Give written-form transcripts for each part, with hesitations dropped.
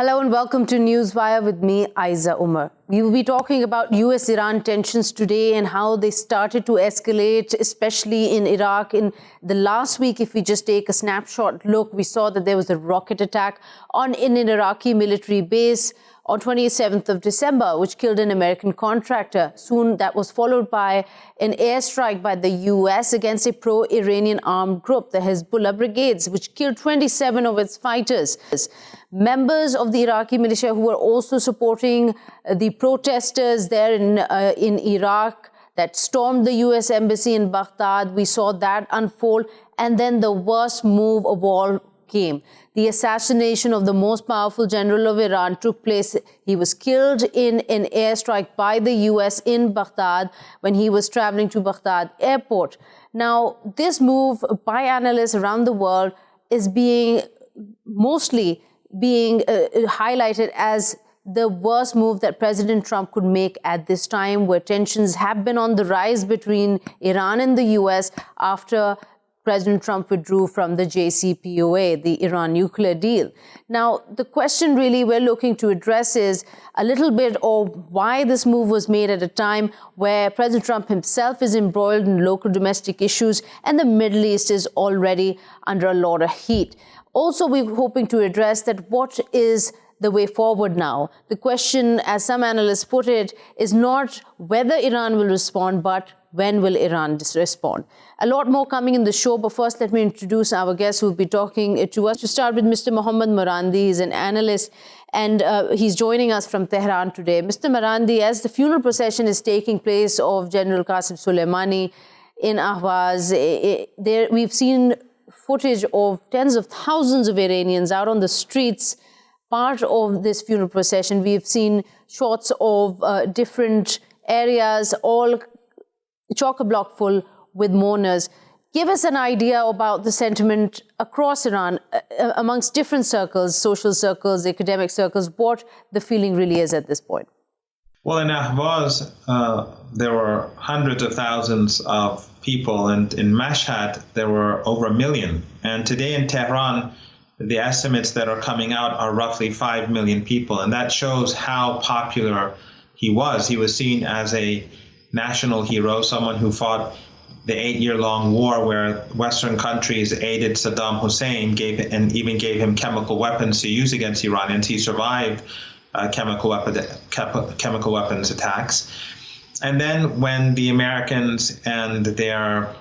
Hello and welcome to Newswire with me, Ayza Omar. We will be talking about US-Iran tensions today and how they started to escalate, especially in Iraq. In the last week, if we just take a snapshot look, we saw that there was a rocket attack on an Iraqi military base on 27th of December, which killed an American contractor. Soon that was followed by an airstrike by the US against a pro-Iranian armed group, the Hezbollah Brigades, which killed 27 of its fighters. Members of the Iraqi militia who were also supporting the protesters there in Iraq that stormed the US embassy in Baghdad. We saw that unfold. And then the worst move of all came. The assassination of the most powerful general of Iran took place. He was killed in an airstrike by the US in Baghdad when he was traveling to Baghdad airport. Now, this move by analysts around the world is mostly being highlighted as the worst move that President Trump could make at this time, where tensions have been on the rise between Iran and the US after President Trump withdrew from the JCPOA, the Iran nuclear deal. Now, the question really we're looking to address is a little bit of why this move was made at a time where President Trump himself is embroiled in local domestic issues and the Middle East is already under a lot of heat. Also, we're hoping to address that what is the way forward now. The question, as some analysts put it, is not whether Iran will respond, but when will Iran respond? A lot more coming in the show, but first let me introduce our guest who will be talking to us. To start with Mr. Mohammad Marandi. He's an analyst and he's joining us from Tehran today. Mr. Marandi, as the funeral procession is taking place of General Qasem Soleimani in Ahvaz, we've seen footage of tens of thousands of Iranians out on the streets, part of this funeral procession. We've seen shots of different areas, all chock-a-block full with mourners. Give us an idea about the sentiment across Iran, amongst different circles, social circles, academic circles, what the feeling really is at this point. Well, in Ahvaz, there were hundreds of thousands of people, and in Mashhad, there were over 1 million. And today in Tehran, the estimates that are coming out are roughly 5 million people. And that shows how popular he was. He was seen as a national hero, someone who fought the 8-year-long war where Western countries aided Saddam Hussein and even gave him chemical weapons to use against Iranians. He survived chemical weapons attacks. And then when the Americans and their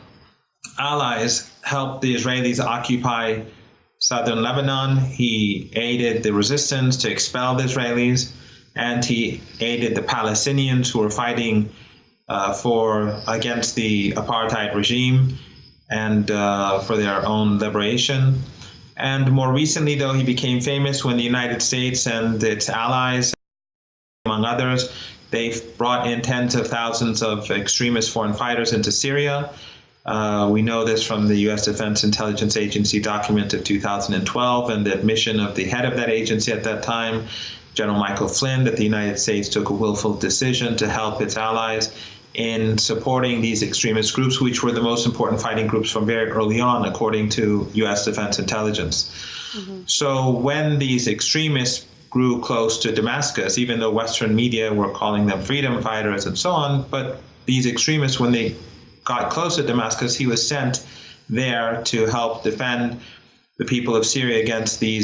allies helped the Israelis occupy southern Lebanon, he aided the resistance to expel the Israelis, and he aided the Palestinians who were fighting against the apartheid regime and for their own liberation. And more recently, though, he became famous when the United States and its allies, among others, they've brought in tens of thousands of extremist foreign fighters into Syria. We know this from the U.S. Defense Intelligence Agency document of 2012 and the admission of the head of that agency at that time, General Michael Flynn, that the United States took a willful decision to help its allies in supporting these extremist groups, which were the most important fighting groups from very early on, according to U.S. Defense Intelligence. Mm-hmm. So when these extremists grew close to Damascus, even though Western media were calling them freedom fighters and so on, but these extremists, when they got close to Damascus, he was sent there to help defend the people of Syria against the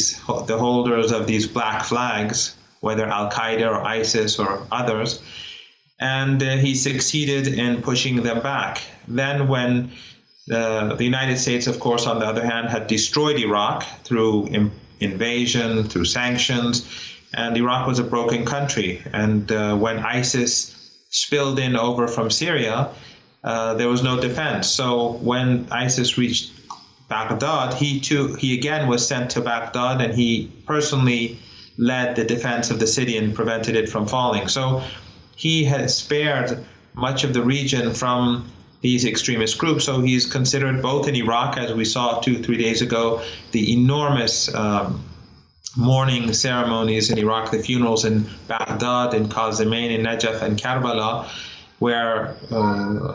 holders of these black flags, whether Al-Qaeda or ISIS or others. And he succeeded in pushing them back. Then when the United States, of course, on the other hand, had destroyed Iraq through invasion, through sanctions, and Iraq was a broken country. And when ISIS spilled in over from Syria, there was no defense. So when ISIS reached Baghdad, he again was sent to Baghdad, and he personally led the defense of the city and prevented it from falling. So he has spared much of the region from these extremist groups. So he's considered, both in Iraq, as we saw 2-3 days ago, the enormous mourning ceremonies in Iraq, the funerals in Baghdad, in Qazemain, in Najaf, and Karbala, where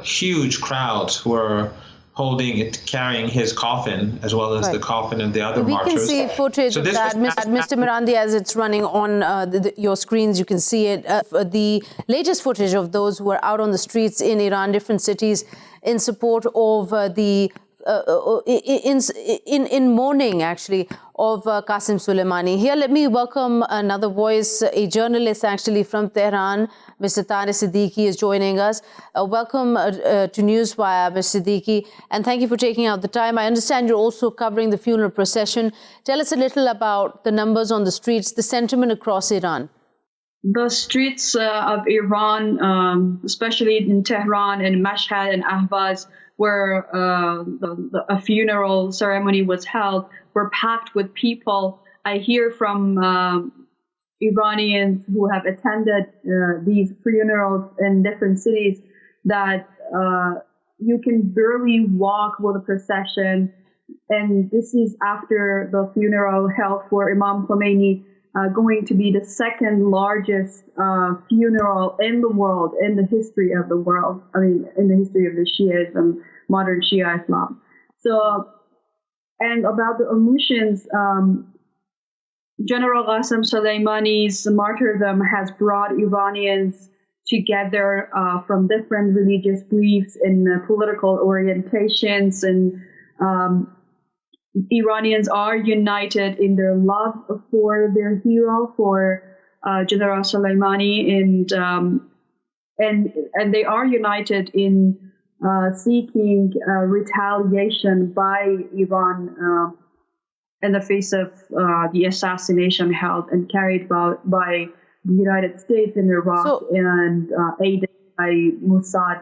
huge crowds were carrying his coffin, as well as the coffin of the other marchers. We can see footage of that, Mr. Marandi, as it's running on your screens. You can see it. The latest footage of those who are out on the streets in Iran, different cities, in support of in mourning, actually, of Qasem Soleimani. Here, let me welcome another voice, a journalist actually from Tehran. Mr. Sadeqi is joining us. Welcome to Newswire, Mr. Sadeqi, and thank you for taking out the time. I understand you're also covering the funeral procession. Tell us a little about the numbers on the streets, the sentiment across Iran. The streets of Iran, especially in Tehran and Mashhad and Ahvaz, where a funeral ceremony was held, were packed with people. I hear from Iranians who have attended these funerals in different cities that you can barely walk with a procession. And this is after the funeral held for Imam Khomeini, going to be the second largest funeral in the world, in the history of the world. I mean, in the history of the Shiism, modern Shia Islam. So, and about the emotions, General Qasem Soleimani's martyrdom has brought Iranians together from different religious beliefs and political orientations, and Iranians are united in their love for their hero, for General Soleimani, and they are united in seeking retaliation by Iran in the face of the assassination held and carried out by the United States in Iraq and aided by Mossad,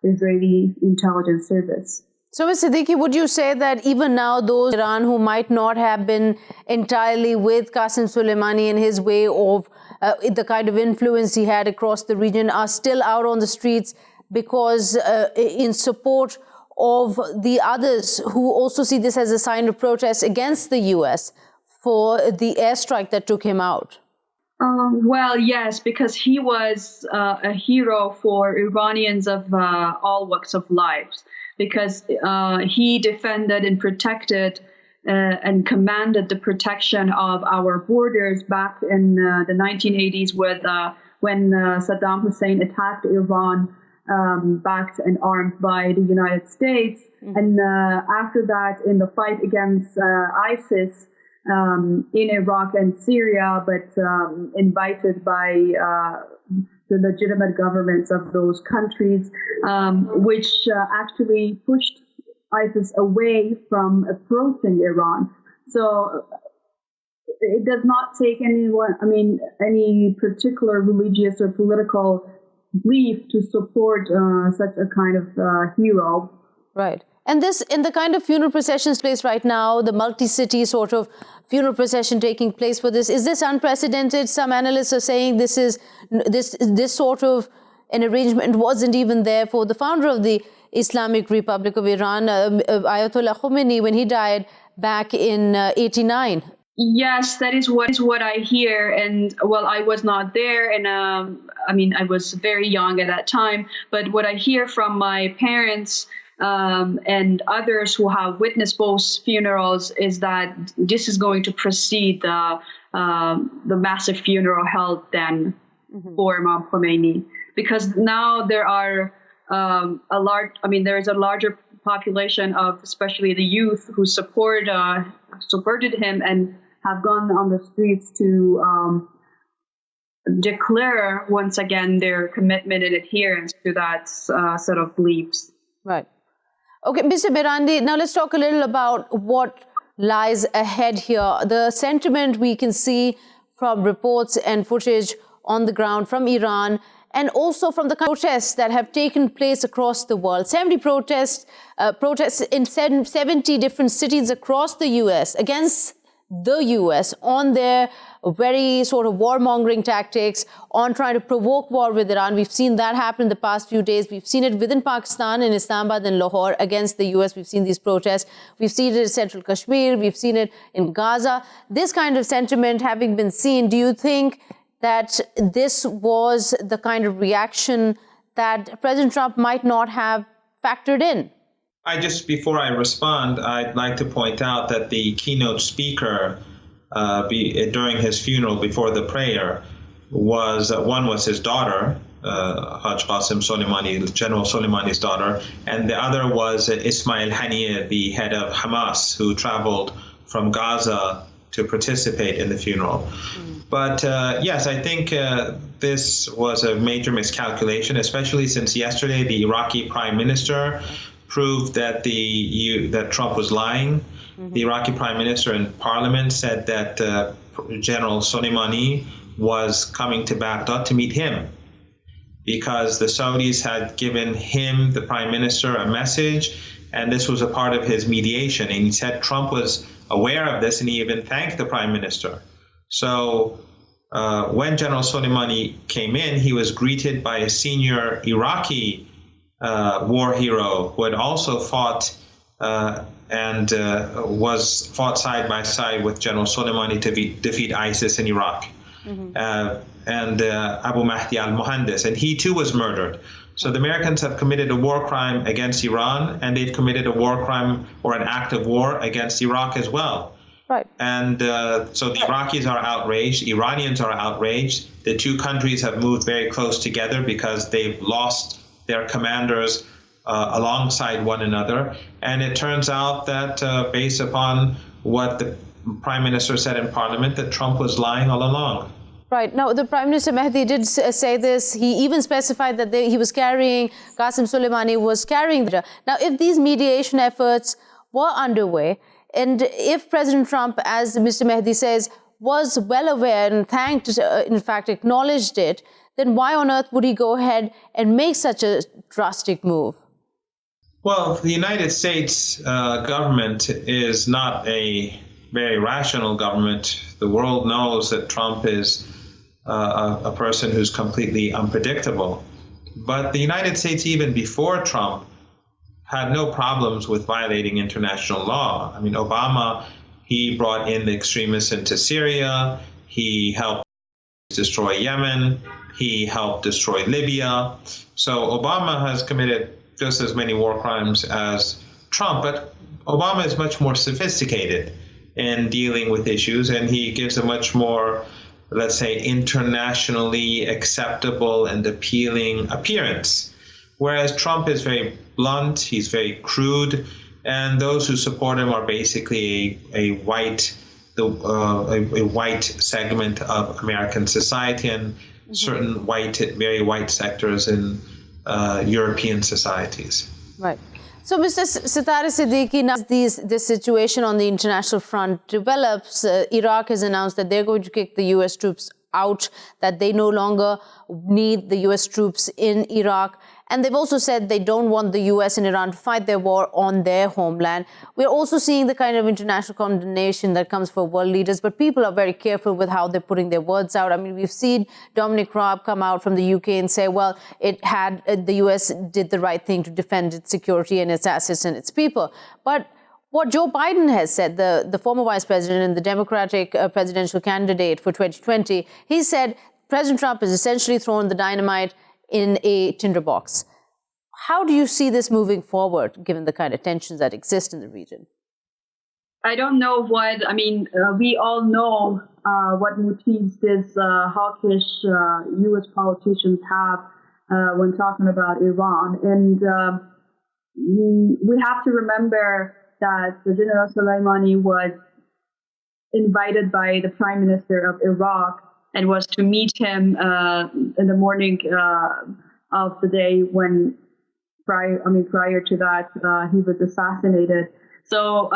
Israeli intelligence service. So, Ms. Sadeqi, would you say that even now those in Iran who might not have been entirely with Qasem Soleimani and his way of the kind of influence he had across the region are still out on the streets because in support of the others who also see this as a sign of protest against the U.S. for the airstrike that took him out? Well, yes, because he was a hero for Iranians of all walks of life, because he defended and protected and commanded the protection of our borders back in the 1980s when Saddam Hussein attacked Iran, backed and armed by the United States. Mm-hmm. And after that, in the fight against ISIS in Iraq and Syria, but invited by the legitimate governments of those countries, which actually pushed ISIS away from approaching Iran. So it does not take any particular religious or political belief to support such a kind of hero. Right. And this, in the kind of funeral processions place right now, the multi-city sort of funeral procession taking place for this, is this unprecedented? Some analysts are saying this sort of an arrangement wasn't even there for the founder of the Islamic Republic of Iran, Ayatollah Khomeini, when he died back in '89. Yes, that is what I hear. And well, I was not there, and I was very young at that time. But what I hear from my parents and others who have witnessed both funerals is that this is going to precede the massive funeral held then for Imam Khomeini, because now there are there is a larger population of especially the youth who supported him and have gone on the streets to declare once again their commitment and adherence to that set of beliefs. Right. Okay, Mr. Marandi, now let's talk a little about what lies ahead here. The sentiment we can see from reports and footage on the ground from Iran, and also from the protests that have taken place across the world. 70 protests in 70 different cities across the U.S. against the U.S. on their very sort of warmongering tactics, on trying to provoke war with Iran. We've seen that happen in the past few days. We've seen it within Pakistan, in Islamabad and Lahore, against the U.S. We've seen these protests. We've seen it in Central Kashmir. We've seen it in Gaza. This kind of sentiment having been seen, do you think that this was the kind of reaction that President Trump might not have factored in? Before I respond, I'd like to point out that the keynote speaker during his funeral, before the prayer, was his daughter, Haj Qasim Soleimani, General Soleimani's daughter, and the other was Ismail Haniyeh, the head of Hamas, who traveled from Gaza to participate in the funeral. But yes, I think this was a major miscalculation, especially since yesterday the Iraqi prime minister proved that that Trump was lying. The Iraqi prime minister in parliament said that General Soleimani was coming to Baghdad to meet him, because the Saudis had given him, the prime minister, a message, and this was a part of his mediation. And he said Trump was aware of this, and he even thanked the prime minister. So when General Soleimani came in, he was greeted by a senior Iraqi war hero who had also fought and was fought side by side with General Soleimani to defeat ISIS in Iraq. And Abu Mahdi al-Muhandis, and he too was murdered. So the Americans have committed a war crime against Iran, and they've committed a war crime or an act of war against Iraq as well. Right. And so the Iraqis are outraged, Iranians are outraged. The two countries have moved very close together because they've lost their commanders alongside one another. And it turns out that based upon what the Prime Minister said in Parliament, that Trump was lying all along. Right. Now, the Prime Minister Mahdi did say this. He even specified that he was carrying, Qasim Soleimani was carrying. Now, if these mediation efforts were underway, and if President Trump, as Mr. Mahdi says, was well aware and thanked, in fact, acknowledged it, then why on earth would he go ahead and make such a drastic move? Well, the United States government is not a very rational government. The world knows that Trump is a person who's completely unpredictable. But the United States, even before Trump, had no problems with violating international law. I mean, Obama, he brought in the extremists into Syria. He helped destroy Yemen. He helped destroy Libya. So Obama has committed just as many war crimes as Trump, but Obama is much more sophisticated in dealing with issues, and he gives a much more, let's say, internationally acceptable and appealing appearance. Whereas Trump is very blunt, he's very crude, and those who support him are basically a white segment of American society and certain very white sectors in European societies. Right. So, Mr. Setareh Sadeqi, now this situation on the international front develops, Iraq has announced that they're going to kick the U.S. troops out, that they no longer need the U.S. troops in Iraq. And they've also said they don't want the U.S. and Iran to fight their war on their homeland. We're also seeing the kind of international condemnation that comes for world leaders, but people are very careful with how they're putting their words out. I mean, we've seen Dominic Raab come out from the UK and say, well, the U.S. did the right thing to defend its security and its assets and its people. But what Joe Biden has said, the former vice president and the Democratic presidential candidate for 2020, he said President Trump has essentially thrown the dynamite in a tinderbox. How do you see this moving forward, given the kind of tensions that exist in the region? I don't know we all know what motives these hawkish U.S. politicians have when talking about Iran. And we have to remember that General Soleimani was invited by the Prime Minister of Iraq and was to meet him in the morning of the day when, prior to that, he was assassinated. So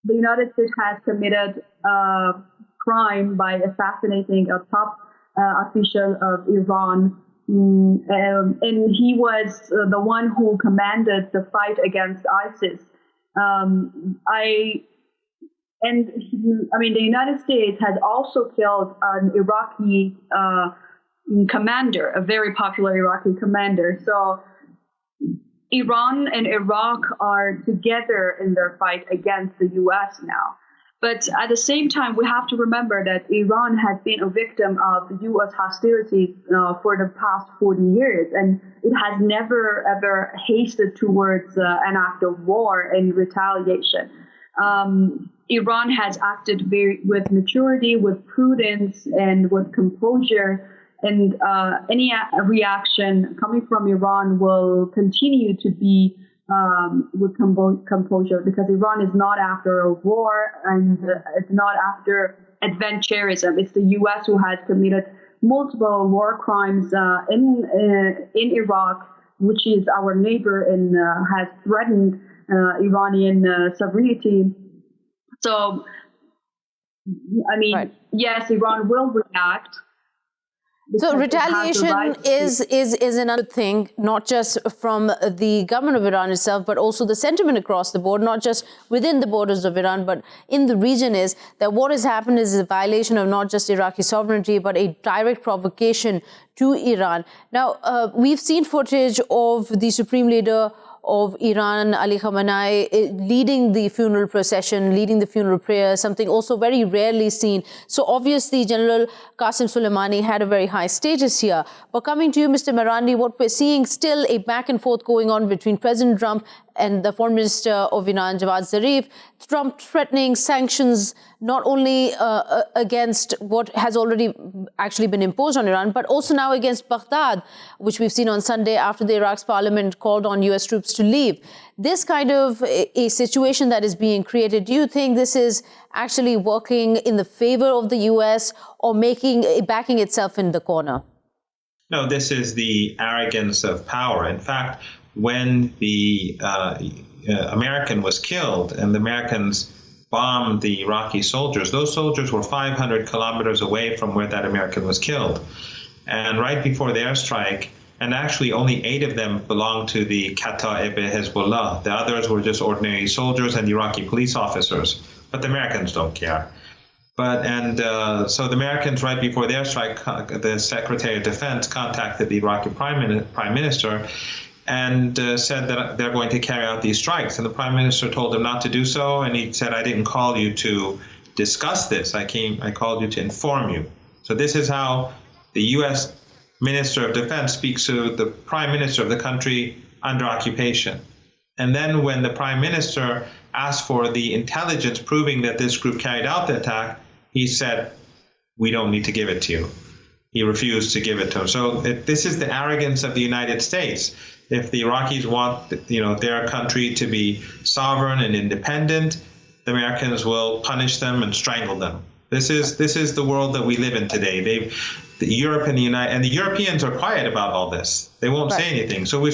the United States has committed a crime by assassinating a top official of Iran, and he was the one who commanded the fight against ISIS. The United States has also killed an Iraqi commander, a very popular Iraqi commander. So Iran and Iraq are together in their fight against the U.S. now. But at the same time, we have to remember that Iran has been a victim of U.S. hostilities for the past 40 years, and it has never, ever hasted towards an act of war and retaliation. Iran has acted with maturity, with prudence, and with composure, and any reaction coming from Iran will continue to be with composure, because Iran is not after a war, and it's not after adventurism. It's the U.S. who has committed multiple war crimes in Iraq, which is our neighbor, and has threatened Iranian sovereignty. So, I mean, right. Yes, Iran will react. So retaliation is another thing, not just from the government of Iran itself, but also the sentiment across the board, not just within the borders of Iran, but in the region, is that what has happened is a violation of not just Iraqi sovereignty, but a direct provocation to Iran. Now, we've seen footage of the Supreme Leader of Iran, Ali Khamenei, leading the funeral procession, leading the funeral prayer, something also very rarely seen. So obviously, General Qasem Soleimani had a very high status here. But coming to you, Mr. Marandi, what we're seeing still a back and forth going on between President Trump and the Foreign Minister of Iran, Javad Zarif. Trump threatening sanctions not only against what has already actually been imposed on Iran, but also now against Baghdad, which we've seen on Sunday after the Iraq's parliament called on U.S. troops to leave. This kind of a situation that is being created, do you think this is actually working in the favor of the U.S. or backing itself in the corner? No, this is the arrogance of power. In fact, when the American was killed and the Americans bombed the Iraqi soldiers, those soldiers were 500 kilometers away from where that American was killed. And right before the airstrike, and actually only 8 of them belonged to the Kata'ib Hezbollah. The others were just ordinary soldiers and Iraqi police officers. But the Americans don't care. So the Americans, right before the airstrike, the Secretary of Defense contacted the Iraqi Prime Minister and said that they're going to carry out these strikes. And the Prime Minister told him not to do so, and he said, I didn't call you to discuss this. I called you to inform you. So this is how the U.S. Minister of Defense speaks to the Prime Minister of the country under occupation. And then when the Prime Minister asked for the intelligence proving that this group carried out the attack, he said, we don't need to give it to you. He refused to give it to him. So this is the arrogance of the United States. If the Iraqis want, their country to be sovereign and independent, the Americans will punish them and strangle them. This is the world that we live in today. Europe and the Europeans are quiet about all this. They won't say anything. So we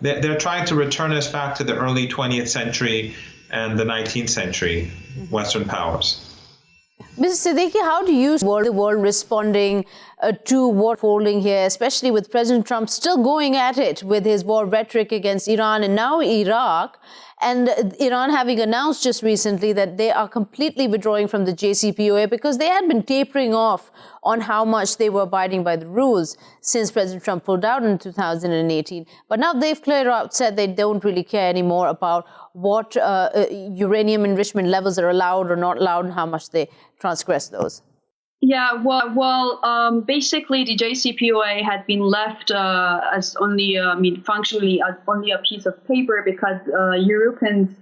they're trying to return us back to the early 20th century and the 19th century Western powers. Mr. Sadeqi, how do you see the world responding to war unfolding here, especially with President Trump still going at it with his war rhetoric against Iran and now Iraq, and Iran having announced just recently that they are completely withdrawing from the JCPOA because they had been tapering off on how much they were abiding by the rules since President Trump pulled out in 2018. But now they've cleared out, said they don't really care anymore about what uranium enrichment levels are allowed or not allowed and how much they transgress those. Yeah, well, basically the JCPOA had been left as only, functionally as only a piece of paper because the European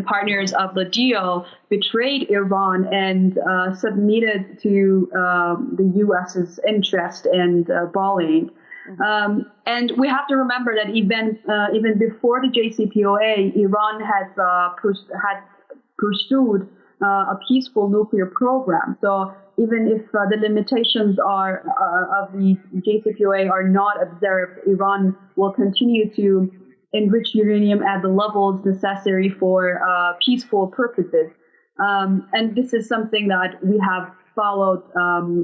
partners of the deal betrayed Iran and submitted to the U.S.'s interest and bullying. And we have to remember that even before the JCPOA, Iran had pursued a peaceful nuclear program. So even if the limitations of the JCPOA are not observed, Iran will continue to enrich uranium at the levels necessary for peaceful purposes. And this is something that we have followed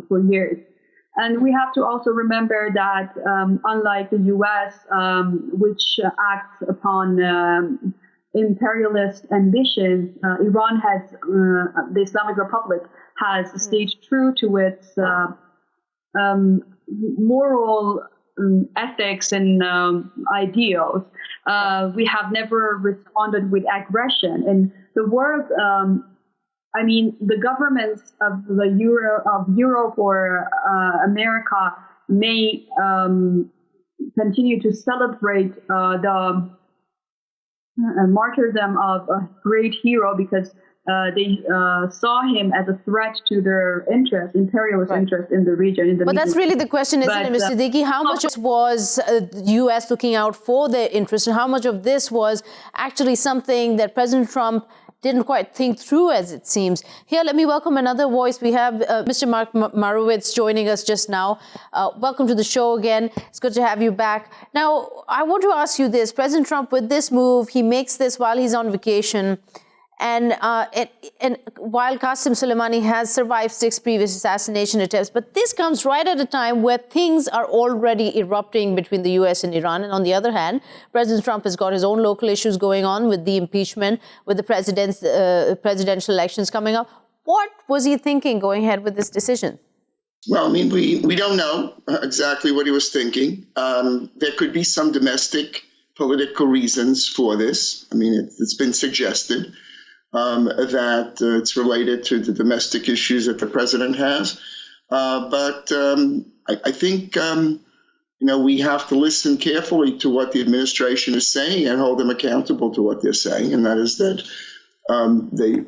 for years. And we have to also remember that unlike the U.S., which acts upon imperialist ambitions, Iran has, the Islamic Republic has stayed true to its moral ethics and ideals. We have never responded with aggression. And the world, the governments of Europe or America may continue to celebrate the martyrdom of a great hero because they saw him as a threat to their interest, imperialist interest in the region. But that's really the question, isn't it, Mr. Sadeqi? How much was the U.S. looking out for their interests, and how much of this was actually something that President Trump didn't quite think through, as it seems? Here, let me welcome another voice. We have Mr. Meirowitz joining us just now. Welcome to the show again. It's good to have you back. Now, I want to ask you this. President Trump, with this move, he makes this while he's on vacation. And while Qasem Soleimani has survived 6 previous assassination attempts, but this comes right at a time where things are already erupting between the U.S. and Iran. And on the other hand, President Trump has got his own local issues going on with the impeachment, with the presidential elections coming up. What was he thinking going ahead with this decision? Well, we don't know exactly what he was thinking. There could be some domestic political reasons for this. It's been suggested that it's related to the domestic issues that the president has. But I think, we have to listen carefully to what the administration is saying and hold them accountable to what they're saying. And that is that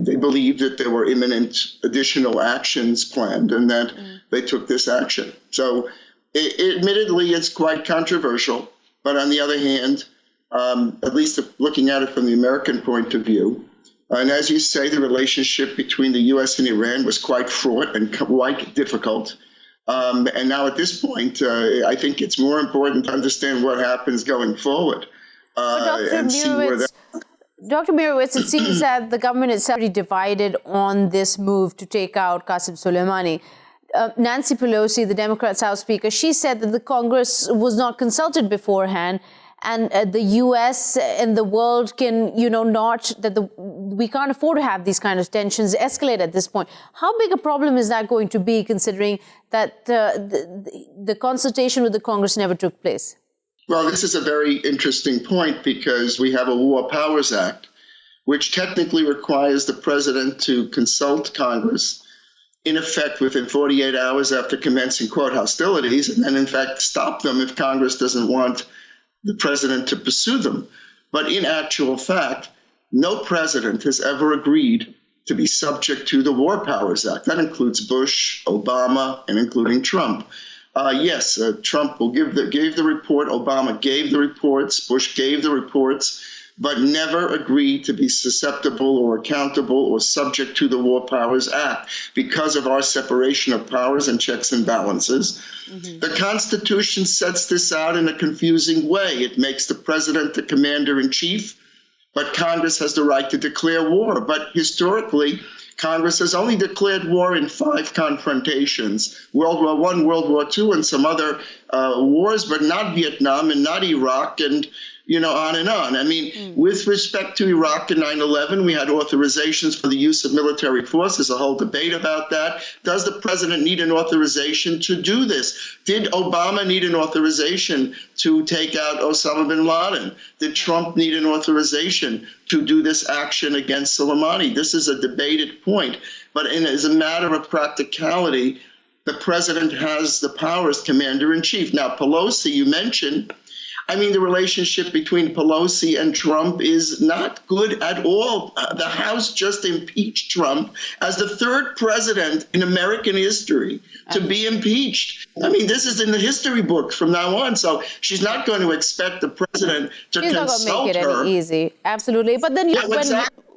they believe that there were imminent additional actions planned and that they took this action. So admittedly, it's quite controversial. But on the other hand, at least looking at it from the American point of view, and as you say, the relationship between the U.S. and Iran was quite fraught and quite difficult. And now at this point, I think it's more important to understand what happens going forward. Dr. Meirowitz, it seems that the government is already divided on this move to take out Qasem Soleimani. Nancy Pelosi, the Democrats' House Speaker, she said that the Congress was not consulted beforehand. And the U.S. and the world can, we can't afford to have these kind of tensions escalate at this point. How big a problem is that going to be, considering that the consultation with the Congress never took place? Well, this is a very interesting point because we have a War Powers Act, which technically requires the president to consult Congress, in effect, within 48 hours after commencing, quote, hostilities, and then, in fact, stop them if Congress doesn't want the president to pursue them. But in actual fact, no president has ever agreed to be subject to the War Powers Act. That includes Bush, Obama, and including Trump. Trump gave the report, Obama gave the reports, Bush gave the reports, but never agreed to be susceptible or accountable or subject to the War Powers Act because of our separation of powers and checks and balances. Mm-hmm. The Constitution sets this out in a confusing way. It makes the president the commander-in-chief, but Congress has the right to declare war. But historically, Congress has only declared war in 5 confrontations, World War I, World War II, and some other wars, but not Vietnam and not Iraq, and on and on. With respect to Iraq and 9/11, we had authorizations for the use of military force. There's a whole debate about that. Does the president need an authorization to do this? Did Obama need an authorization to take out Osama bin Laden? Did Trump need an authorization to do this action against Soleimani? This is a debated point. But as a matter of practicality, the president has the powers, commander-in-chief. Now, Pelosi, you mentioned, the relationship between Pelosi and Trump is not good at all. The House just impeached Trump as the 3rd president in American history to be impeached. This is in the history books from now on. So she's not going to expect the president to consult her. She's not going to make it any easy. Absolutely. But then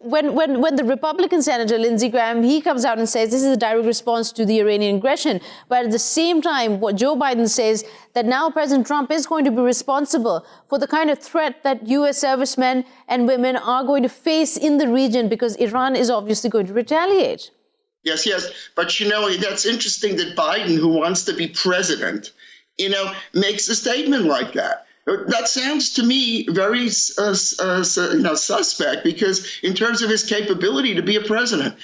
when the Republican Senator Lindsey Graham, he comes out and says this is a direct response to the Iranian aggression. But at the same time, what Joe Biden says that now President Trump is going to be responsible for the kind of threat that U.S. servicemen and women are going to face in the region because Iran is obviously going to retaliate. Yes. But, that's interesting that Biden, who wants to be president, makes a statement like that. That sounds to me very suspect because in terms of his capability to be a president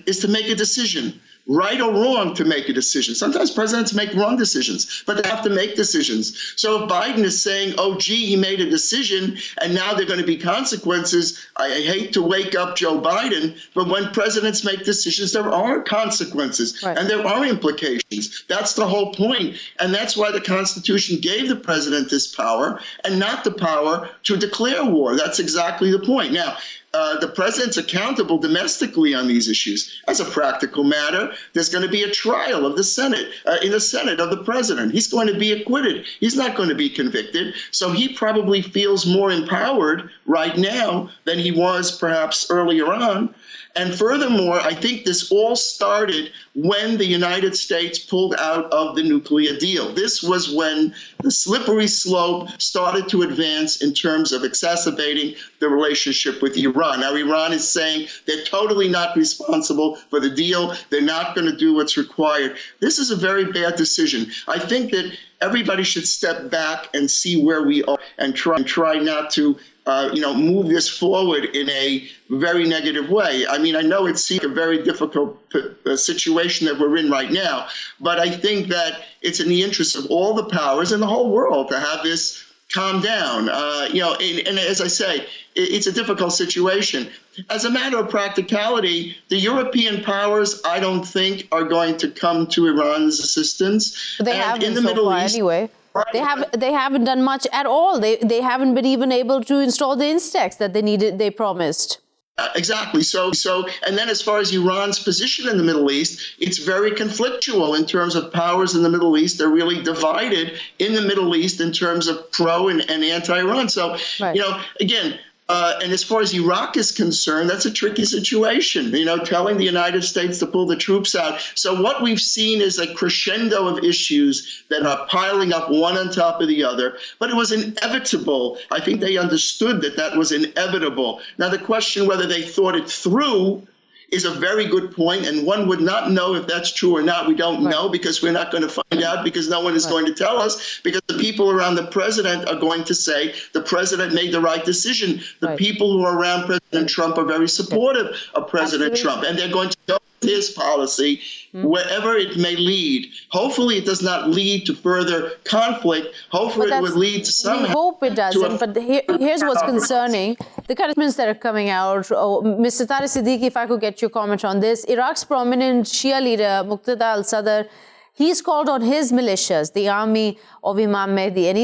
is to make a decision. right or wrong to make a decision. Sometimes presidents make wrong decisions, but they have to make decisions. So if Biden is saying, oh, gee, he made a decision and now there are going to be consequences, I hate to wake up Joe Biden, but when presidents make decisions, there are consequences and there are implications. That's the whole point. And that's why the Constitution gave the president this power and not the power to declare war. That's exactly the point. Now, the president's accountable domestically on these issues. As a practical matter, there's going to be a trial of the Senate, in the Senate of the president. He's going to be acquitted. He's not going to be convicted. So he probably feels more empowered right now than he was perhaps earlier on. And furthermore, I think this all started when the United States pulled out of the nuclear deal. This was when the slippery slope started to advance in terms of exacerbating the relationship with Iran. Now, Iran is saying they're totally not responsible for the deal. They're not going to do what's required. This is a very bad decision. I think that everybody should step back and see where we are and try not to move this forward in a very negative way. I mean, I know it's a very difficult situation that we're in right now, but I think that it's in the interest of all the powers in the whole world to have this calm down. And as I say, it's a difficult situation. As a matter of practicality, the European powers, I don't think, are going to come to Iran's assistance. But they haven't in the Middle East anyway. They haven't done much at all. They haven't been even able to install the Instex that they promised. Exactly. So, and then as far as Iran's position in the Middle East, it's very conflictual in terms of powers in the Middle East. They're really divided in the Middle East in terms of pro and anti-Iran. So, again, and as far as Iraq is concerned, that's a tricky situation, telling the United States to pull the troops out. So what we've seen is a crescendo of issues that are piling up one on top of the other. But it was inevitable. I think they understood that was inevitable. Now, the question whether they thought it through is a very good point, and one would not know if that's true or not. We don't know because we're not going to find out because no one is going to tell us, because the people around the president are going to say the president made the right decision. The people who are around President Trump are very supportive of President Trump, and they're going to go with his policy wherever it may lead. Hopefully it does not lead to further conflict. Hopefully it would lead to some... We hope it doesn't, but here's what's concerning. The kind of statements that are coming out. Mr. Setareh Sadeqi, if I could get your comment on this. Iraq's prominent Shia leader, Muqtada al-Sadr, he's called on his militias, the army of Imam Mahdi, and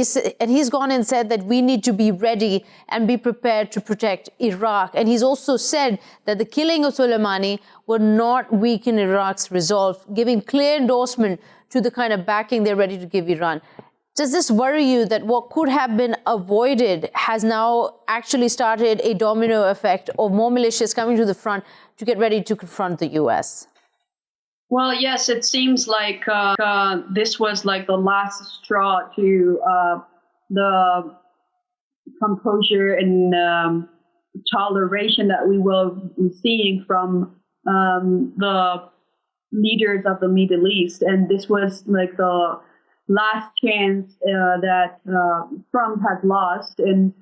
he's gone and said that we need to be ready and be prepared to protect Iraq. And he's also said that the killing of Soleimani will not weaken Iraq's resolve, giving clear endorsement to the kind of backing they're ready to give Iran. Does this worry you that what could have been avoided has now actually started a domino effect of more militias coming to the front to get ready to confront the U.S.? Well, yes, it seems like this was like the last straw to the composure and toleration that we will be seeing from the leaders of the Middle East. And this was like the last chance that Trump had lost. And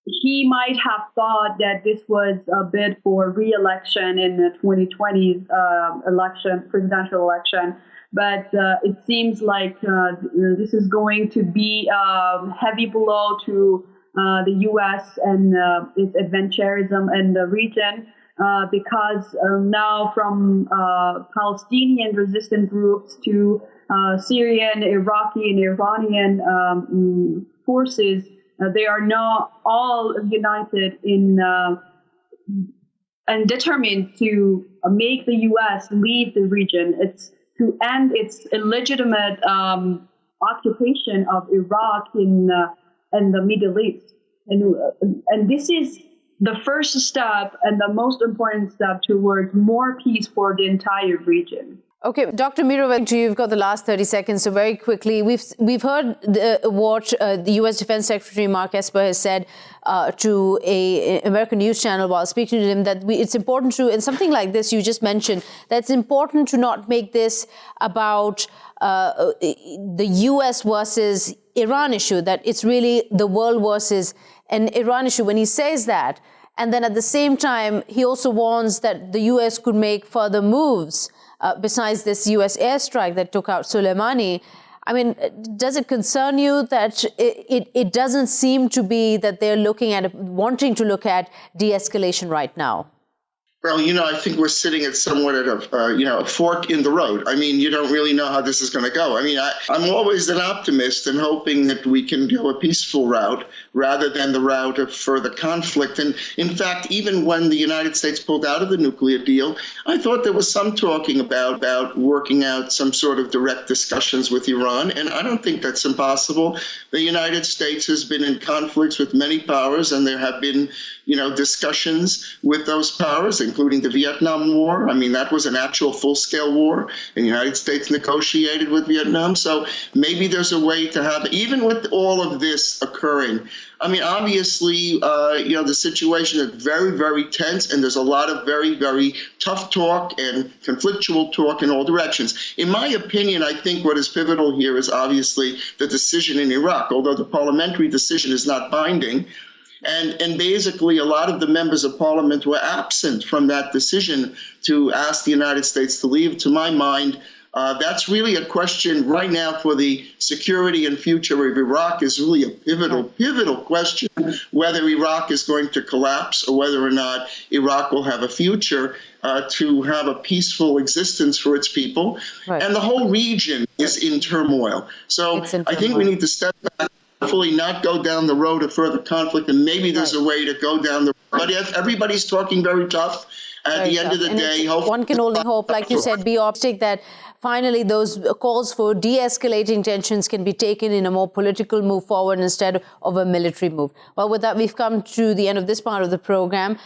he might have thought that this was a bid for re-election in the 2020 presidential election. But it seems like this is going to be a heavy blow to the U.S. and its adventurism in the region, because now from Palestinian resistant groups to Syrian, Iraqi, and Iranian forces, they are now all united in and determined to make the U.S. leave the region. It's to end its illegitimate occupation of Iraq in the Middle East, and this is the first step and the most important step towards more peace for the entire region. Okay, Dr. Meirowitz, you've got the last 30 seconds, so very quickly, we've heard what the U.S. Defense Secretary Mark Esper has said to an American news channel while speaking to him, that it's important to, and something like this you just mentioned, that it's important to not make this about the U.S. versus Iran issue, that it's really the world versus an Iran issue. When he says that, And then at the same time, he also warns that the US could make further moves besides this US airstrike that took out Soleimani. I mean, does it concern you that it doesn't seem to be that they're wanting to look at de-escalation right now? Well, I think we're sitting at somewhat at a fork in the road. I mean, you don't really know how this is going to go. I mean, I'm always an optimist and hoping that we can go a peaceful route rather than the route of further conflict. And in fact, even when the United States pulled out of the nuclear deal, I thought there was some talking about working out some sort of direct discussions with Iran. And I don't think that's impossible. The United States has been in conflicts with many powers, and there have been, discussions with those powers, including the Vietnam War. I mean, that was an actual full-scale war, and the United States negotiated with Vietnam. So maybe there's a way to have, even with all of this occurring, I mean, obviously, the situation is very, very tense, and there's a lot of very, very tough talk and conflictual talk in all directions. In my opinion, I think what is pivotal here is obviously the decision in Iraq, although the parliamentary decision is not binding. And basically, a lot of the members of parliament were absent from that decision to ask the United States to leave. To my mind, that's really a question right now for the security and future of Iraq is really a pivotal question, whether Iraq is going to collapse or whether or not Iraq will have a future to have a peaceful existence for its people. Right. And the whole region is in turmoil. So I think we need to step back, hopefully not go down the road of further conflict, and maybe there's a way to go down the road. But if everybody's talking very tough, at the end of the day, hopefully one can only hope, like you said, be optimistic that finally those calls for de-escalating tensions can be taken in a more political move forward instead of a military move. Well, with that, we've come to the end of this part of the program.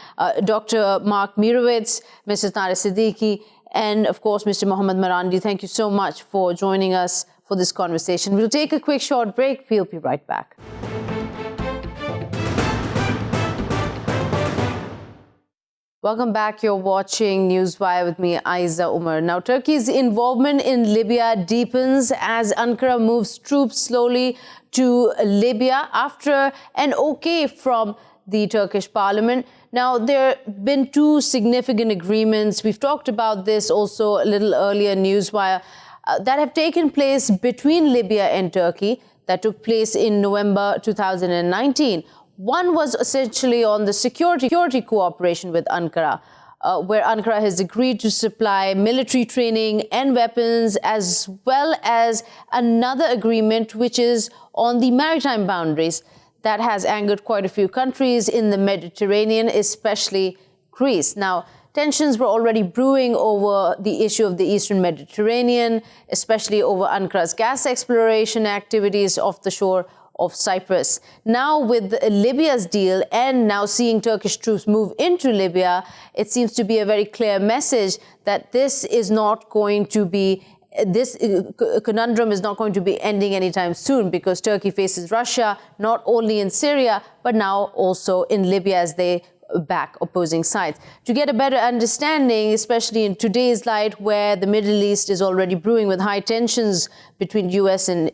Dr. Mark Meirowitz, Mrs. Sadeqi, and of course, Mr. Mohammad Marandi, thank you so much for joining us for this conversation. We'll take a quick short break. We'll be right back. Welcome back. You're watching Newswire with me, Ayza Omar. Now, Turkey's involvement in Libya deepens as Ankara moves troops slowly to Libya after an okay from the Turkish parliament. Now, there have been two significant agreements. We've talked about this also a little earlier in Newswire. That have taken place between Libya and Turkey that took place in November 2019. One was essentially on the security cooperation with Ankara, where Ankara has agreed to supply military training and weapons, as well as another agreement which is on the maritime boundaries that has angered quite a few countries in the Mediterranean, especially Greece. Now, tensions were already brewing over the issue of the Eastern Mediterranean, especially over Ankara's gas exploration activities off the shore of Cyprus. Now, with Libya's deal and now seeing Turkish troops move into Libya, it seems to be a very clear message that this conundrum is not going to be ending anytime soon, because Turkey faces Russia not only in Syria, but now also in Libya as they back opposing sides. To get a better understanding, especially in today's light where the Middle East is already brewing with high tensions between US and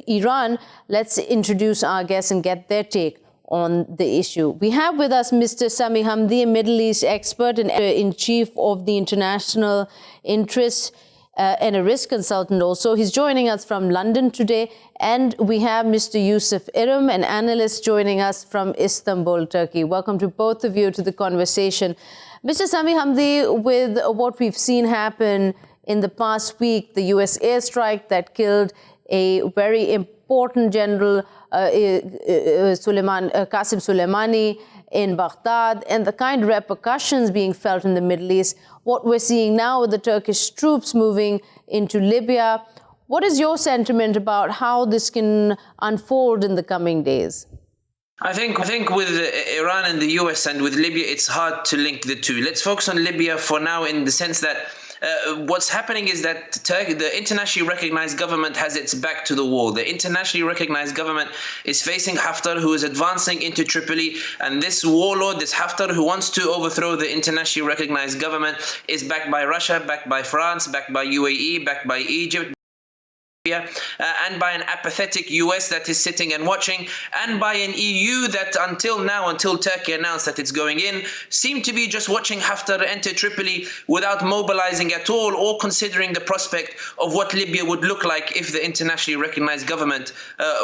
Iran, let's introduce our guests and get their take on the issue. We have with us Mr. Sami, a Middle East expert and in-chief of the International Interests and a risk consultant also. He's joining us from London today. And we have Mr. Yusuf, Erim, an analyst, joining us from Istanbul, Turkey. Welcome to both of you to the conversation. Mr. Sami Hamdi, with what we've seen happen in the past week, the US airstrike that killed a very important general, Qasem Soleimani, in Baghdad, and the kind of repercussions being felt in the Middle East, what we're seeing now with the Turkish troops moving into Libya. What is your sentiment about how this can unfold in the coming days? I think with Iran and the US and with Libya, it's hard to link the two. Let's focus on Libya for now, in the sense that what's happening is that Turkey, the internationally recognized government, has its back to the wall. The internationally recognized government is facing Haftar, who is advancing into Tripoli, and this warlord, this Haftar, who wants to overthrow the internationally recognized government, is backed by Russia, backed by France, backed by UAE, backed by Egypt, and by an apathetic US that is sitting and watching, and by an EU that until Turkey announced that it's going in, seemed to be just watching Haftar enter Tripoli without mobilizing at all or considering the prospect of what Libya would look like if the internationally recognized government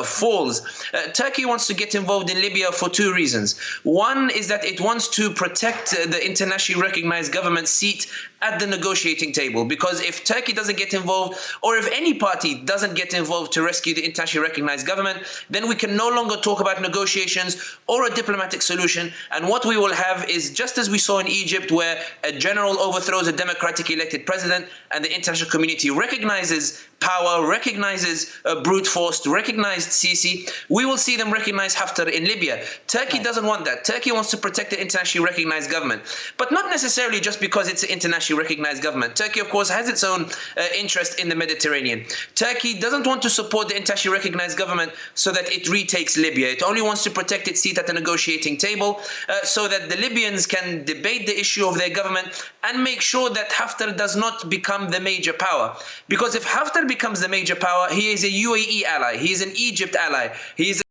falls. Turkey wants to get involved in Libya for two reasons. One is that it wants to protect the internationally recognized government seat at the negotiating table, because if Turkey doesn't get involved, or if any party doesn't get involved to rescue the internationally recognized government, then we can no longer talk about negotiations or a diplomatic solution. And what we will have is, just as we saw in Egypt, where a general overthrows a democratically elected president and the international community recognizes power, recognizes brute force, recognized Sisi, we will see them recognize Haftar in Libya. Turkey doesn't want that. Turkey wants to protect the internationally recognized government, but not necessarily just because it's an internationally recognized government. Turkey, of course, has its own interest in the Mediterranean. Turkey doesn't want to support the internationally recognized government so that it retakes Libya. It only wants to protect its seat at the negotiating table so that the Libyans can debate the issue of their government and make sure that Haftar does not become the major power. Because if Haftar becomes the major power, he is a UAE ally, he is an Egypt ally, he is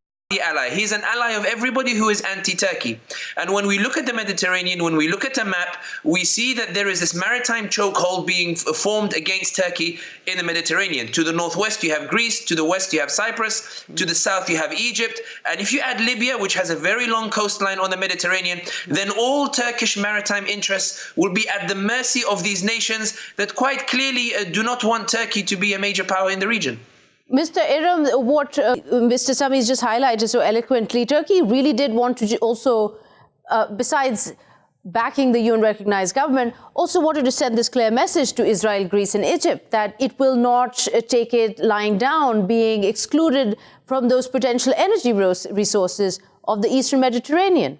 ally. He's an ally of everybody who is anti-Turkey. And when we look at the Mediterranean, when we look at a map, we see that there is this maritime chokehold being formed against Turkey in the Mediterranean. To the northwest, you have Greece. To the west, you have Cyprus. To the south, you have Egypt. And if you add Libya, which has a very long coastline on the Mediterranean, then all Turkish maritime interests will be at the mercy of these nations that quite clearly do not want Turkey to be a major power in the region. Mr. Erim, what Mr. Sami just highlighted so eloquently, Turkey really did want to also, besides backing the UN-recognized government, also wanted to send this clear message to Israel, Greece and Egypt that it will not take it lying down, being excluded from those potential energy resources of the Eastern Mediterranean.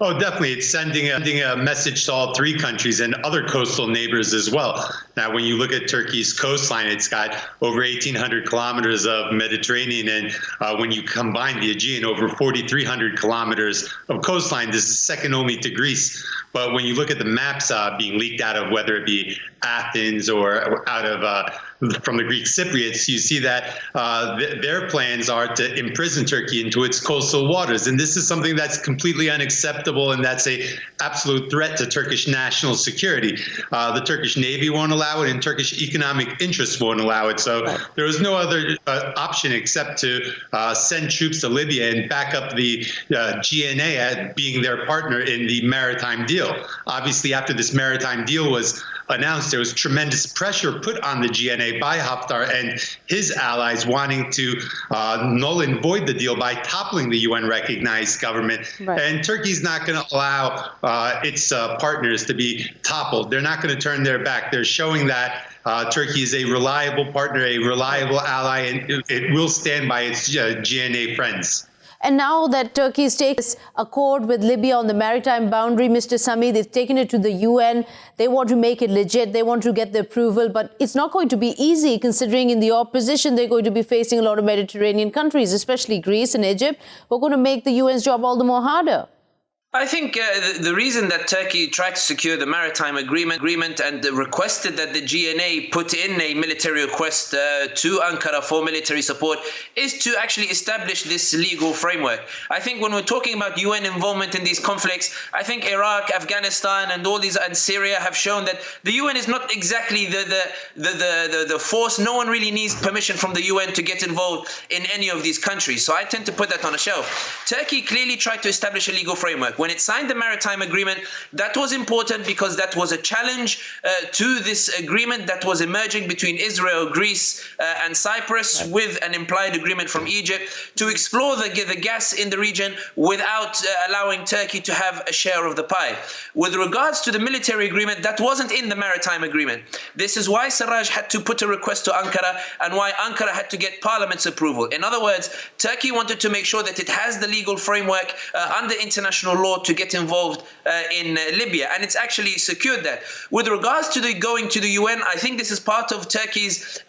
Oh, definitely. It's sending a message to all three countries and other coastal neighbors as well. Now, when you look at Turkey's coastline, it's got over 1,800 kilometers of Mediterranean. And when you combine the Aegean, over 4,300 kilometers of coastline. This is second only to Greece. But when you look at the maps being leaked out of whether it be Athens or out of from the Greek Cypriots, you see that their plans are to imprison Turkey into its coastal waters. And this is something that's completely unacceptable, and that's an absolute threat to Turkish national security. The Turkish Navy won't allow it, and Turkish economic interests won't allow it. So there was no other option except to send troops to Libya and back up the GNA at being their partner in the maritime deal. Obviously, after this maritime deal was announced, there was tremendous pressure put on the GNA by Haftar and his allies wanting to null and void the deal by toppling the UN-recognized government. Right. And Turkey's not going to allow its partners to be toppled. They're not going to turn their back. They're showing that Turkey is a reliable partner, a reliable ally, and it will stand by its GNA friends. And now that Turkey has taken this accord with Libya on the maritime boundary, Mr. Sami, they've taken it to the UN. They want to make it legit. They want to get the approval. But it's not going to be easy, considering in the opposition, they're going to be facing a lot of Mediterranean countries, especially Greece and Egypt, who are going to make the UN's job all the more harder. I think the reason that Turkey tried to secure the maritime agreement and requested that the GNA put in a military request to Ankara for military support is to actually establish this legal framework. I think when we're talking about UN involvement in these conflicts, I think Iraq, Afghanistan, and all these, and Syria have shown that the UN is not exactly the force. No one really needs permission from the UN to get involved in any of these countries. So I tend to put that on a shelf. Turkey clearly tried to establish a legal framework. When it signed the maritime agreement, that was important because that was a challenge to this agreement that was emerging between Israel, Greece, and Cyprus, with an implied agreement from Egypt to explore the gas in the region without allowing Turkey to have a share of the pie. With regards to the military agreement, that wasn't in the maritime agreement. This is why Sarraj had to put a request to Ankara and why Ankara had to get Parliament's approval. In other words, Turkey wanted to make sure that it has the legal framework under international law law to get involved in Libya, and it's actually secured that. With regards to the going to the UN, I think this is part of Turkey's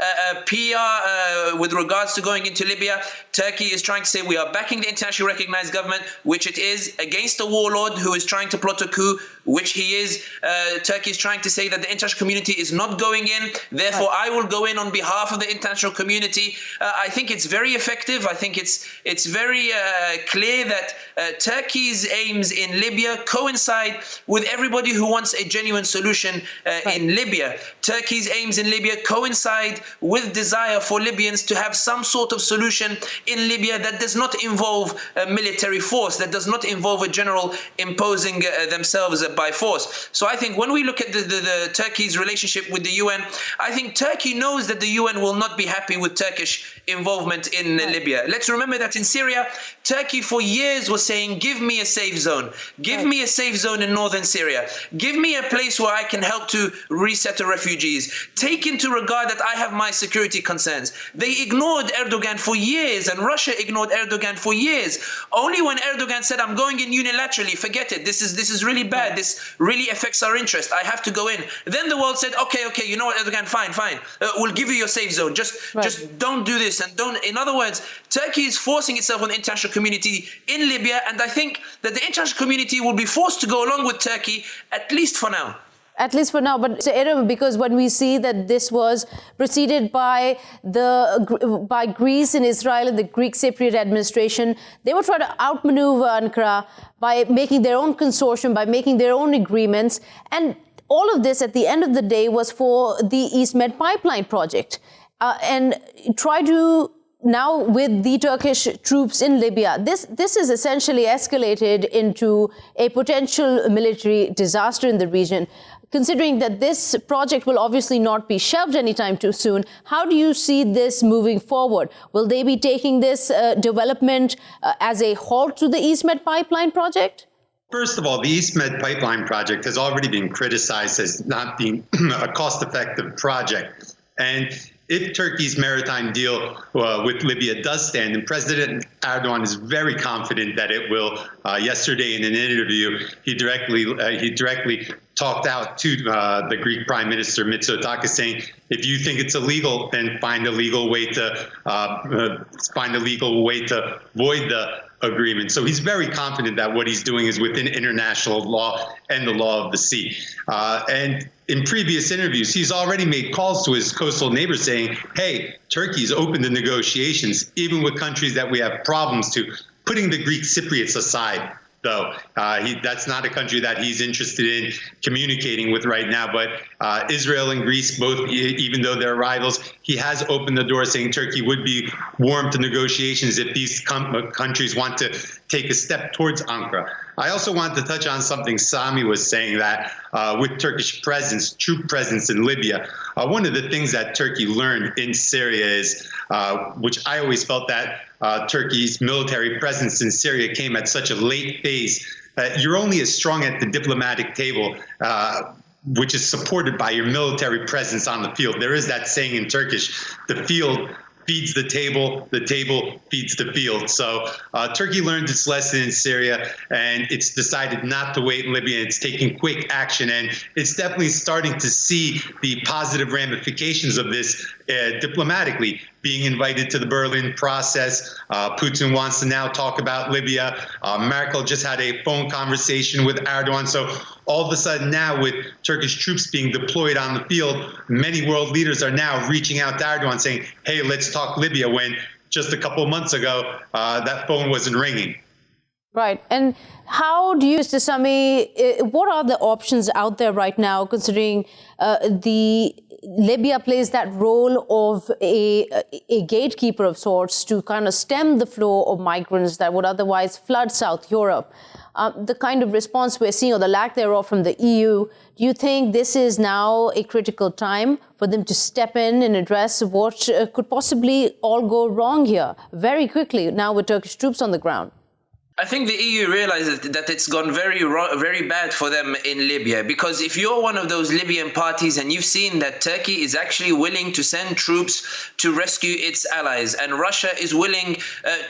PR with regards to going into Libya. Turkey is trying to say we are backing the internationally recognized government, which it is, against a warlord who is trying to plot a coup, which he is. Turkey is trying to say that the international community is not going in, therefore I will go in on behalf of the international community. I think it's very effective. I think it's very clear that Turkey's aims in Libya coincide with everybody who wants a genuine solution in Libya. Turkey's aims in Libya coincide with desire for Libyans to have some sort of solution in Libya that does not involve military force, that does not involve a general imposing themselves by force. So I think when we look at the Turkey's relationship with the UN, I think Turkey knows that the UN will not be happy with Turkish involvement in Libya. Let's remember that in Syria, Turkey for years was saying, give me a safe zone. Give me a safe zone in northern Syria. Give me a place where I can help to resettle refugees. Take into regard that I have my security concerns. They ignored Erdogan for years, and Russia ignored Erdogan for years. Only when Erdogan said, I'm going in unilaterally, forget it. This is really bad. This really affects our interest. I have to go in. Then the world said, okay, you know what, Erdogan, fine. We'll give you your safe zone. Just don't do this and don't. In other words, Turkey is forcing itself on the international community in Libya, and I think that the international community will be forced to go along with Turkey, at least for now. At least for now. But Erim, because when we see that this was preceded by Greece and Israel and the Greek Cypriot administration, they were trying to outmaneuver Ankara by making their own consortium, by making their own agreements. And all of this, at the end of the day, was for the East Med pipeline project. And try to now, with the Turkish troops in Libya, this is essentially escalated into a potential military disaster in the region. Considering that this project will obviously not be shelved anytime too soon, how do you see this moving forward? Will they be taking this development as a halt to the East Med pipeline project? First of all, the East Med pipeline project has already been criticized as not being a cost-effective project. And if Turkey's maritime deal with Libya does stand, and President Erdogan is very confident that it will. Yesterday in an interview, he directly talked out to the Greek Prime Minister Mitsotakis, saying, if you think it's illegal, then find a legal way to void the agreement. So he's very confident that what he's doing is within international law and the law of the sea. And in previous interviews, he's already made calls to his coastal neighbors saying, hey, Turkey's open to negotiations, even with countries that we have problems to, putting the Greek Cypriots aside, though. That's not a country that he's interested in communicating with right now. But Israel and Greece, both, even though they're rivals, he has opened the door saying Turkey would be warm to negotiations if these countries want to take a step towards Ankara. I also want to touch on something Sami was saying, that with Turkish troop presence in Libya, one of the things that Turkey learned in Syria is, which I always felt that Turkey's military presence in Syria came at such a late phase, that you're only as strong at the diplomatic table, which is supported by your military presence on the field. There is that saying in Turkish, the field feeds the table feeds the field. So Turkey learned its lesson in Syria, and it's decided not to wait in Libya. It's taking quick action, and it's definitely starting to see the positive ramifications of this diplomatically. Being invited to the Berlin process. Putin wants to now talk about Libya. Merkel just had a phone conversation with Erdogan. So all of a sudden now, with Turkish troops being deployed on the field, many world leaders are now reaching out to Erdogan saying, hey, let's talk Libya, when just a couple of months ago, that phone wasn't ringing. Right. And how do you, Mr. Sami, what are the options out there right now, considering Libya plays that role of a gatekeeper of sorts to kind of stem the flow of migrants that would otherwise flood South Europe? The kind of response we're seeing, or the lack thereof, from the EU, do you think this is now a critical time for them to step in and address what could possibly all go wrong here very quickly now with Turkish troops on the ground? I think the EU realizes that it's gone very bad for them in Libya, because if you're one of those Libyan parties and you've seen that Turkey is actually willing to send troops to rescue its allies, and Russia is willing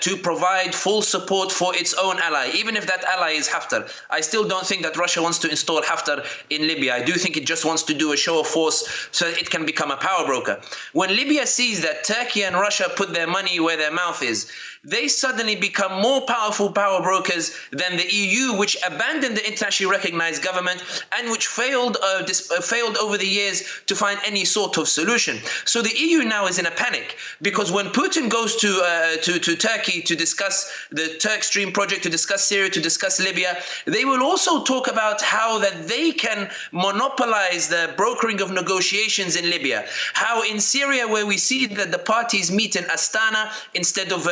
to provide full support for its own ally, even if that ally is Haftar. I still don't think that Russia wants to install Haftar in Libya. I do think it just wants to do a show of force so that it can become a power broker. When Libya sees that Turkey and Russia put their money where their mouth is, they suddenly become more powerful power brokers than the EU, which abandoned the internationally recognized government and which failed over the years to find any sort of solution. So the EU now is in a panic, because when Putin goes to Turkey to discuss the Turk Stream project, to discuss Syria, to discuss Libya, they will also talk about how that they can monopolize the brokering of negotiations in Libya. How in Syria, where we see that the parties meet in Astana instead of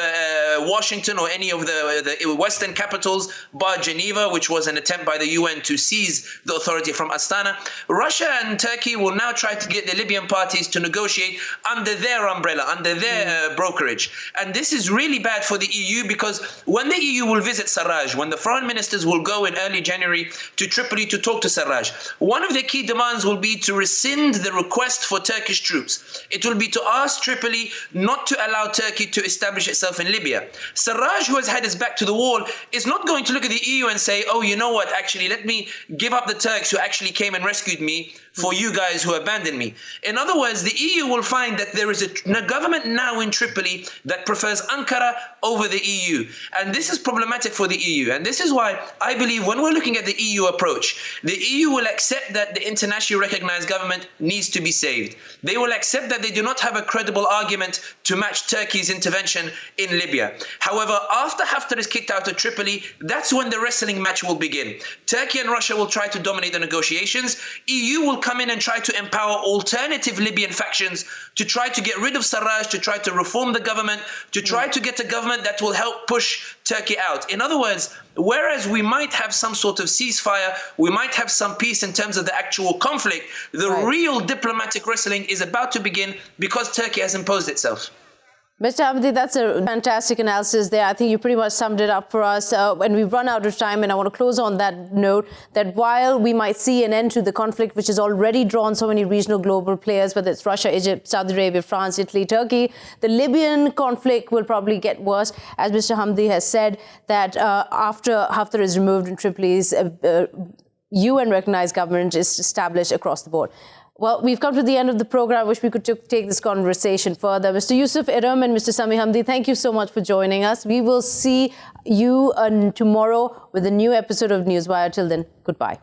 Washington or any of the Western capitals, bar Geneva, which was an attempt by the UN to seize the authority from Astana. Russia and Turkey will now try to get the Libyan parties to negotiate under their umbrella, under their brokerage. And this is really bad for the EU, because when the EU will visit Sarraj, when the foreign ministers will go in early January to Tripoli to talk to Sarraj, one of the key demands will be to rescind the request for Turkish troops. It will be to ask Tripoli not to allow Turkey to establish itself in Libya. Sarraj, who has had his back to the wall, is not going to look at the EU and say, oh, you know what, actually, let me give up the Turks who actually came and rescued me for you guys who abandoned me. In other words, the EU will find that there is a government now in Tripoli that prefers Ankara over the EU. And this is problematic for the EU. And this is why I believe when we're looking at the EU approach, the EU will accept that the internationally recognized government needs to be saved. They will accept that they do not have a credible argument to match Turkey's intervention in Libya. However, after Haftar is kicked out of Tripoli, that's when the wrestling match will begin. Turkey and Russia will try to dominate the negotiations. EU will come in and try to empower alternative Libyan factions to try to get rid of Sarraj, to try to reform the government, to try to get a government that will help push Turkey out. In other words, whereas we might have some sort of ceasefire, we might have some peace in terms of the actual conflict, the real diplomatic wrestling is about to begin because Turkey has imposed itself. Mr. Hamdi, that's a fantastic analysis there. I think you pretty much summed it up for us. And we've run out of time, and I want to close on that note, that while we might see an end to the conflict, which has already drawn so many regional global players, whether it's Russia, Egypt, Saudi Arabia, France, Italy, Turkey, the Libyan conflict will probably get worse. As Mr. Hamdi has said, that after Haftar is removed in Tripoli's UN-recognized government is established across the board. Well, we've come to the end of the program. I wish we could take this conversation further. Mr. Yusuf, Erim, and Mr. Sami, Hamdi, thank you so much for joining us. We will see you tomorrow with a new episode of Newswire. Till then, goodbye.